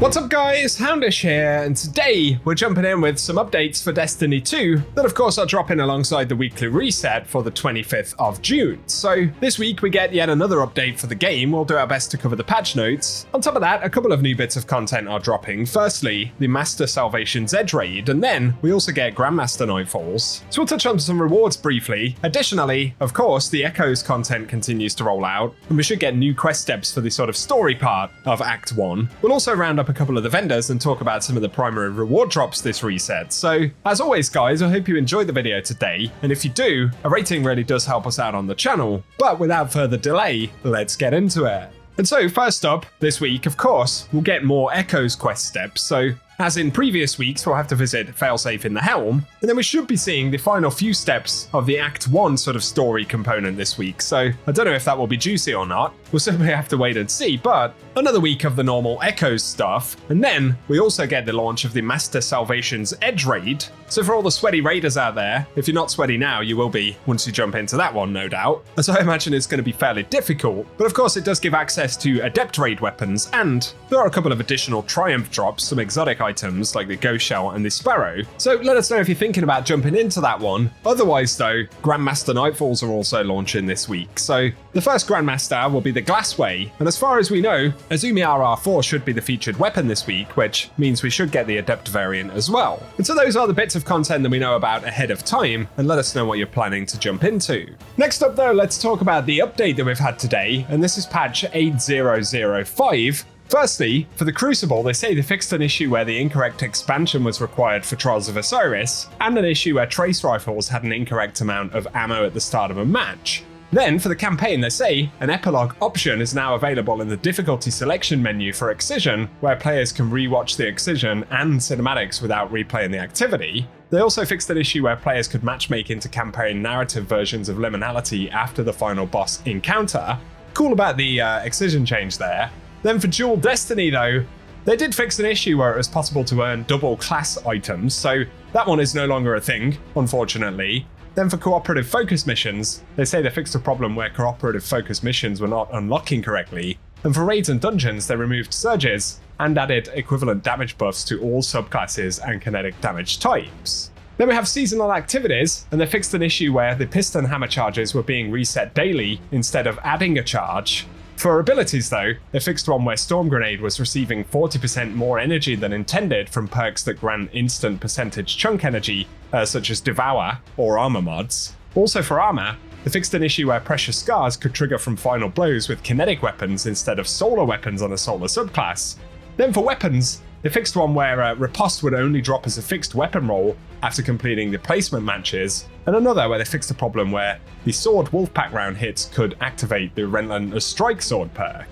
What's up guys, Houndish here, and today we're jumping in with some updates for Destiny 2 that of course are dropping alongside the weekly reset for the 25th of June. So this week we get yet another update for the game. We'll do our best to cover the patch notes. On top of that, a couple of new bits of content are dropping. Firstly, the Master Salvation's Edge Raid, and then we also get Grandmaster Nightfalls. So we'll touch on some rewards briefly. Additionally, of course, the Echoes content continues to roll out, and we should get new quest steps for the sort of story part of Act 1. We'll also round up a couple of the vendors and talk about some of the primary reward drops this reset. So as always guys, I hope you enjoyed the video today, and if you do, a rating really does help us out on the channel. But without further delay, let's get into it. And so first up, this week, of course, we'll get more Echoes quest steps. So as in previous weeks, we'll have to visit Failsafe in the Helm, and then we should be seeing the final few steps of the Act 1 sort of story component this week. So I don't know if that will be juicy or not. We'll simply have to wait and see, but another week of the normal Echoes stuff, and then we also get the launch of the Master Salvation's Edge Raid. So for all the sweaty raiders out there, if you're not sweaty now, you will be once you jump into that one, no doubt. As I imagine it's going to be fairly difficult, but of course it does give access to Adept Raid weapons, and there are a couple of additional Triumph drops, some exotic items like the Ghost Shell and the Sparrow. So let us know if you're thinking about jumping into that one. Otherwise though, Grandmaster Nightfalls are also launching this week. So the first Grandmaster will be the Glassway, and as far as we know, Azumi RR4 should be the featured weapon this week, which means we should get the Adept variant as well. And so those are the bits of content that we know about ahead of time, and let us know what you're planning to jump into. Next up though, let's talk about the update that we've had today, and this is patch 8005. Firstly, for the Crucible, they say they fixed an issue where the incorrect expansion was required for Trials of Osiris, and an issue where trace rifles had an incorrect amount of ammo at the start of a match. Then, for the campaign, they say an epilogue option is now available in the difficulty selection menu for Excision, where players can rewatch the Excision and cinematics without replaying the activity. They also fixed an issue where players could matchmake into campaign narrative versions of Liminality after the final boss encounter. Cool about the Excision change there. Then for Dual Destiny though, they did fix an issue where it was possible to earn double class items, so that one is no longer a thing, unfortunately. Then for cooperative focus missions, they say they fixed a problem where cooperative focus missions were not unlocking correctly. And for raids and dungeons, they removed surges and added equivalent damage buffs to all subclasses and kinetic damage types. Then we have seasonal activities, and they fixed an issue where the piston hammer charges were being reset daily instead of adding a charge. For abilities though, they fixed one where Storm Grenade was receiving 40% more energy than intended from perks that grant instant percentage chunk energy, such as Devour or armor mods. Also for armor, they fixed an issue where Precious Scars could trigger from final blows with kinetic weapons instead of solar weapons on a solar subclass. Then for weapons, they fixed one where Riposte would only drop as a fixed weapon roll after completing the placement matches, and another where they fixed a problem where the Sword Wolfpack round hits could activate the Relentless Strike Sword perk.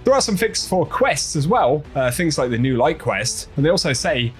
There are some fixes for quests as well, things like the new Light quest, and they also say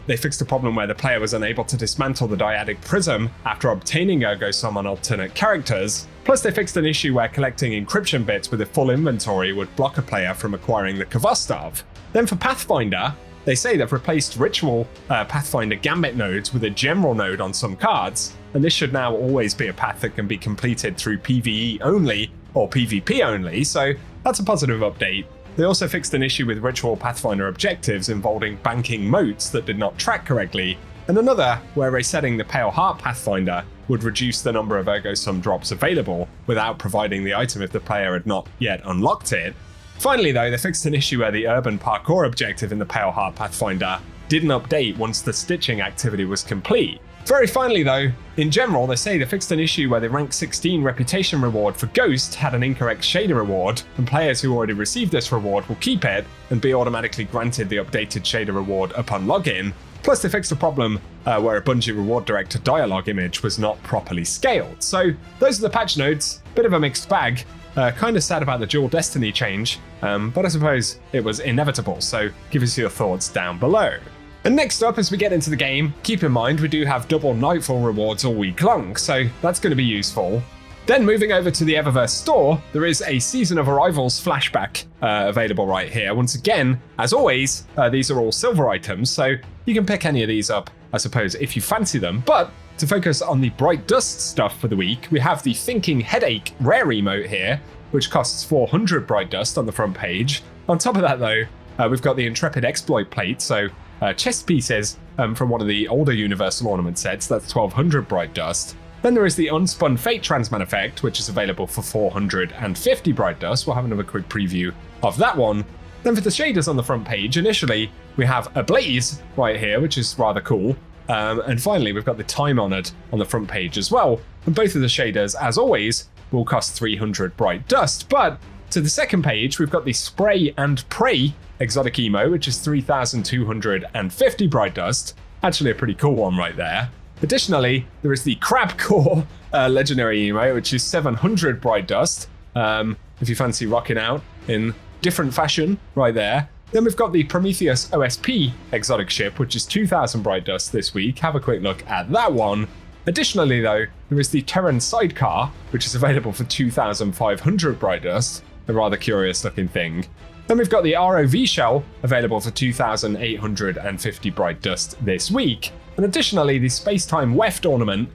they fixed a problem where the player was unable to dismantle the Dyadic Prism after obtaining Ergo Sum on alternate characters. Plus they fixed an issue where collecting encryption bits with a full inventory would block a player from acquiring the Kvostov. Then for Pathfinder, they say they've replaced ritual Pathfinder Gambit nodes with a general node on some cards, and this should now always be a path that can be completed through PvE only or PvP only, so that's a positive update. They also fixed an issue with ritual Pathfinder objectives involving banking moats that did not track correctly, and another where resetting the Pale Heart Pathfinder would reduce the number of Ergo Sum drops available without providing the item if the player had not yet unlocked it. Finally though, they fixed an issue where the urban parkour objective in the Pale Heart Pathfinder didn't update once the stitching activity was complete. Very finally though, in general they say they fixed an issue where the rank 16 reputation reward for Ghost had an incorrect shader reward, and players who already received this reward will keep it and be automatically granted the updated shader reward upon login. Plus they fixed a problem where a Bungie reward director dialogue image was not properly scaled. So those are the patch notes, bit of a mixed bag. Kind of sad about the Dual Destiny change, but I suppose it was inevitable, so give us your thoughts down below. And next up, as we get into the game, keep in mind we do have double Nightfall rewards all week long, so that's going to be useful. Then moving over to the Eververse store, there is a Season of Arrivals flashback available right here. Once again, as always, these are all silver items, so you can pick any of these up, I suppose, if you fancy them. But to focus on the Bright Dust stuff for the week, we have the Thinking Headache rare emote here, which costs 400 Bright Dust on the front page. On top of that though, we've got the Intrepid Exploit plate, so chest pieces from one of the older Universal Ornament sets, that's 1200 Bright Dust. Then there is the Unspun Fate Transman effect, which is available for 450 Bright Dust. We'll have another quick preview of that one. Then for the shaders on the front page, initially we have a Blaze right here, which is rather cool. And finally, we've got the Time Honored on the front page as well. And both of the shaders, as always, will cost 300 Bright Dust. But to the second page, we've got the Spray and Pray exotic emo, which is 3,250 Bright Dust. Actually a pretty cool one right there. Additionally, there is the Crab Core legendary emo, which is 700 Bright Dust. If you fancy rocking out in different fashion right there. Then we've got the Prometheus OSP exotic ship, which is 2,000 Bright Dust this week. Have a quick look at that one. Additionally though, there is the Terran Sidecar, which is available for 2,500 Bright Dust. A rather curious looking thing. Then we've got the ROV shell, available for 2,850 Bright Dust this week. And additionally, the Space-Time Weft ornament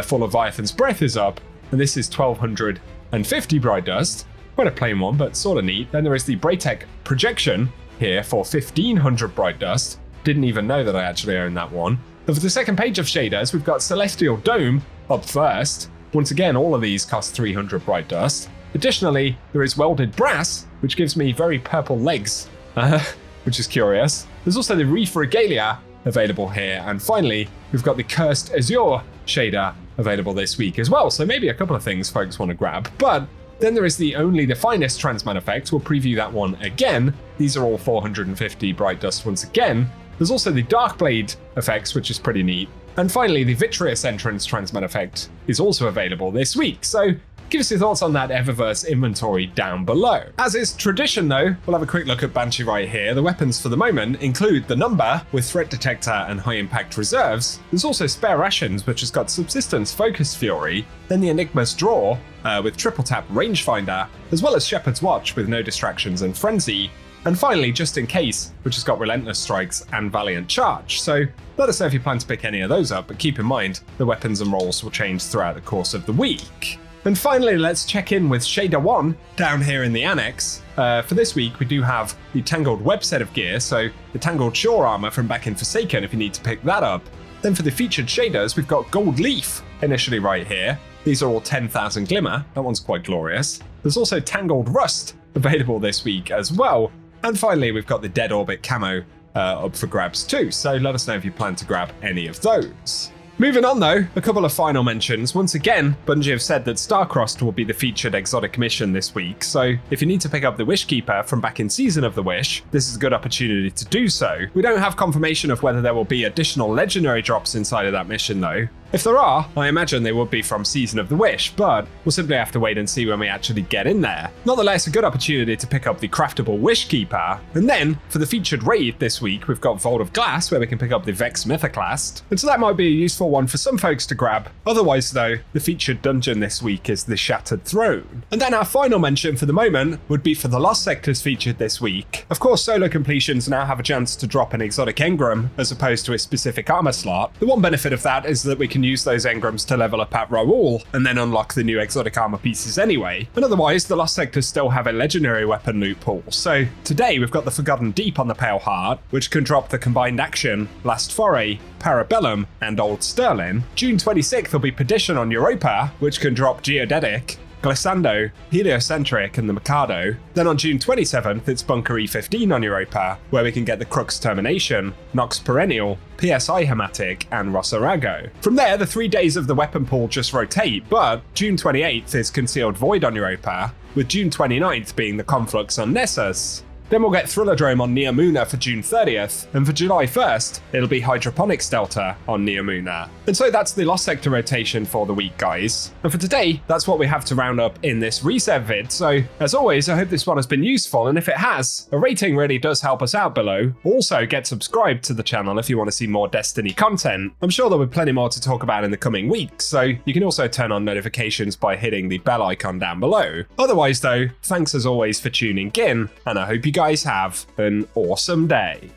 for Leviathan's Breath is up, and this is 1,250 Bright Dust. Quite a plain one, but sort of neat. Then there is the Braytech Projection here for 1,500 Bright Dust. Didn't even know that I actually owned that one. And for the second page of shaders, we've got Celestial Dome up first. Once again, all of these cost 300 Bright Dust. Additionally, there is Welded Brass, which gives me very purple legs, which is curious. There's also the Reef Regalia available here. And finally, we've got the Cursed Azure shader available this week as well. So maybe a couple of things folks want to grab. But then there is the Only the Finest Transman effect. We'll preview that one again. These are all 450 Bright Dust once again. There's also the Darkblade effects, which is pretty neat. And finally, the Vitreous Entrance Transman effect is also available this week. So give us your thoughts on that Eververse inventory down below. As is tradition though, we'll have a quick look at Banshee right here. The weapons for the moment include the Number with Threat Detector and High Impact Reserves. There's also Spare Rations, which has got Subsistence Focus Fury. Then the Enigma's Draw with Triple Tap Rangefinder, as well as Shepherd's Watch with No Distractions and Frenzy. And finally, Just In Case, which has got Relentless Strikes and Valiant Charge. So let us know if you plan to pick any of those up, but keep in mind the weapons and rolls will change throughout the course of the week. And finally, let's check in with Shader 1 down here in the annex. For this week, we do have the Tangled Web set of gear, so the Tangled Shore Armor from back in Forsaken if you need to pick that up. Then for the featured shaders, we've got Gold Leaf initially right here. These are all 10,000 Glimmer. That one's quite glorious. There's also Tangled Rust available this week as well. And finally, we've got the Dead Orbit camo up for grabs too. So let us know if you plan to grab any of those. Moving on though, a couple of final mentions. Once again, Bungie have said that Starcrossed will be the featured exotic mission this week, so if you need to pick up the Wishkeeper from back in Season of the Wish, this is a good opportunity to do so. We don't have confirmation of whether there will be additional legendary drops inside of that mission though. If there are, I imagine they would be from Season of the Wish, but we'll simply have to wait and see when we actually get in there. Nonetheless, a good opportunity to pick up the craftable Wishkeeper. And then, for the featured raid this week, we've got Vault of Glass, where we can pick up the Vex Mythoclast. And so that might be a useful one for some folks to grab. Otherwise though, the featured dungeon this week is the Shattered Throne. And then our final mention for the moment would be for the Lost Sectors featured this week. Of course, solo completions now have a chance to drop an exotic engram as opposed to a specific armor slot. The one benefit of that is that we can use those engrams to level up at Raoul and then unlock the new exotic armor pieces anyway. And otherwise, the Lost Sectors still have a legendary weapon loot pool. So today we've got the Forgotten Deep on the Pale Heart, which can drop the Combined Action, Last Foray, Parabellum, and Old Sterling. June 26th will be Perdition on Europa, which can drop Geodetic, Glissando, Heliocentric, and the Mikado. Then on June 27th, it's Bunker E15 on Europa, where we can get the Crux Termination, Nox Perennial, PSI Hematic, and Rossarago. From there, the 3 days of the weapon pool just rotate, but June 28th is Concealed Void on Europa, with June 29th being the Conflux on Nessus. Then we'll get Thrillerdrome on Neomuna for June 30th, and for July 1st, it'll be Hydroponics Delta on Neomuna. And so that's the Lost Sector rotation for the week, guys. And for today, that's what we have to round up in this reset vid. So, as always, I hope this one has been useful, and if it has, a rating really does help us out below. Also, get subscribed to the channel if you want to see more Destiny content. I'm sure there'll be plenty more to talk about in the coming weeks, so you can also turn on notifications by hitting the bell icon down below. Otherwise though, thanks as always for tuning in, and I hope you guys have an awesome day.